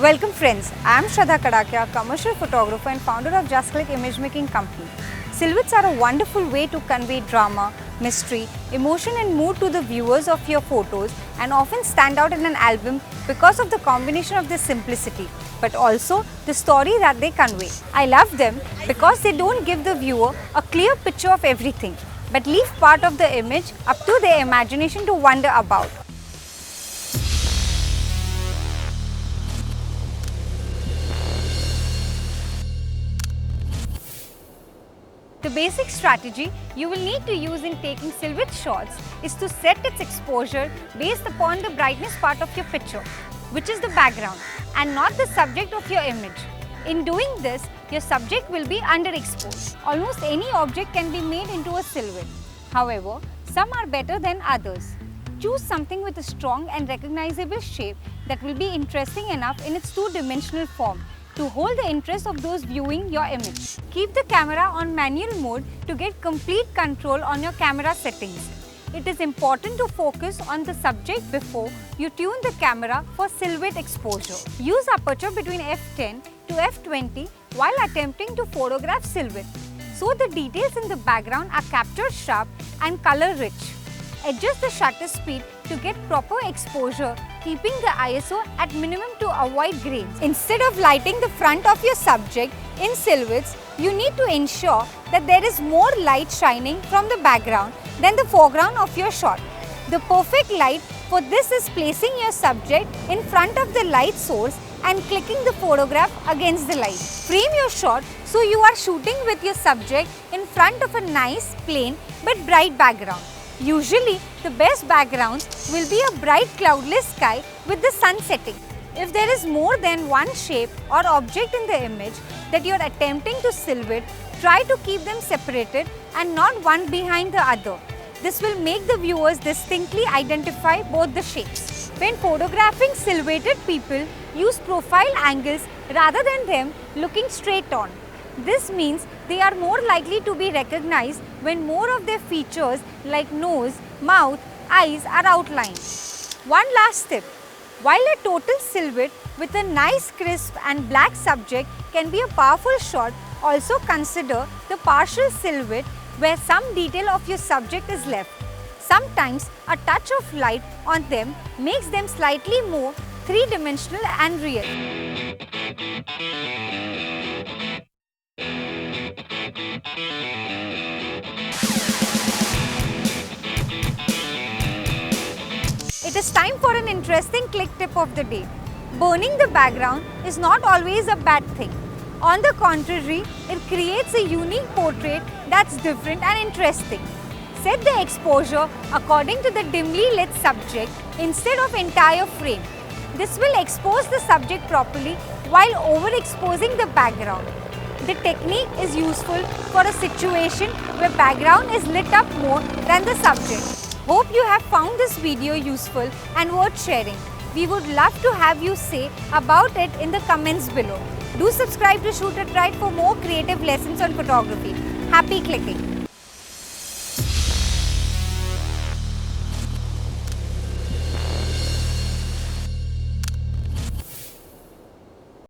Welcome friends, I am Shraddha Kadakia, commercial photographer and founder of Just Click Image Making Company. Silhouettes are a wonderful way to convey drama, mystery, emotion and mood to the viewers of your photos and often stand out in an album because of the combination of their simplicity, but also the story that they convey. I love them because they don't give the viewer a clear picture of everything, but leave part of the image up to their imagination to wonder about. The basic strategy you will need to use in taking silhouette shots is to set its exposure based upon the brightness part of your picture, which is the background, and not the subject of your image. In doing this, your subject will be underexposed. Almost any object can be made into a silhouette. However, some are better than others. Choose something with a strong and recognizable shape that will be interesting enough in its two-dimensional form to hold the interest of those viewing your image. Keep the camera on manual mode to get complete control on your camera settings. It is important to focus on the subject before you tune the camera for silhouette exposure. Use aperture between f10 to f20 while attempting to photograph silhouette, so the details in the background are captured sharp and color rich. Adjust the shutter speed to get proper exposure, keeping the ISO at minimum to avoid grains. Instead of lighting the front of your subject in silhouettes, you need to ensure that there is more light shining from the background than the foreground of your shot. The perfect light for this is placing your subject in front of the light source and clicking the photograph against the light. Frame your shot so you are shooting with your subject in front of a nice, plain but bright background. Usually, the best backgrounds will be a bright cloudless sky with the sun setting. If there is more than one shape or object in the image that you are attempting to silhouette, try to keep them separated and not one behind the other. This will make the viewers distinctly identify both the shapes. When photographing silhouetted people, use profile angles rather than them looking straight on. This means they are more likely to be recognized when more of their features like nose, mouth, eyes are outlined. One last tip. While a total silhouette with a nice crisp and black subject can be a powerful shot, also consider the partial silhouette where some detail of your subject is left. Sometimes a touch of light on them makes them slightly more three-dimensional and real. It is time for an interesting click tip of the day. Burning the background is not always a bad thing. On the contrary, it creates a unique portrait that's different and interesting. Set the exposure according to the dimly lit subject instead of entire frame. This will expose the subject properly while overexposing the background. The technique is useful for a situation where background is lit up more than the subject. Hope you have found this video useful and worth sharing. We would love to have you say about it in the comments below. Do subscribe to Shoot It Right for more creative lessons on photography. Happy clicking!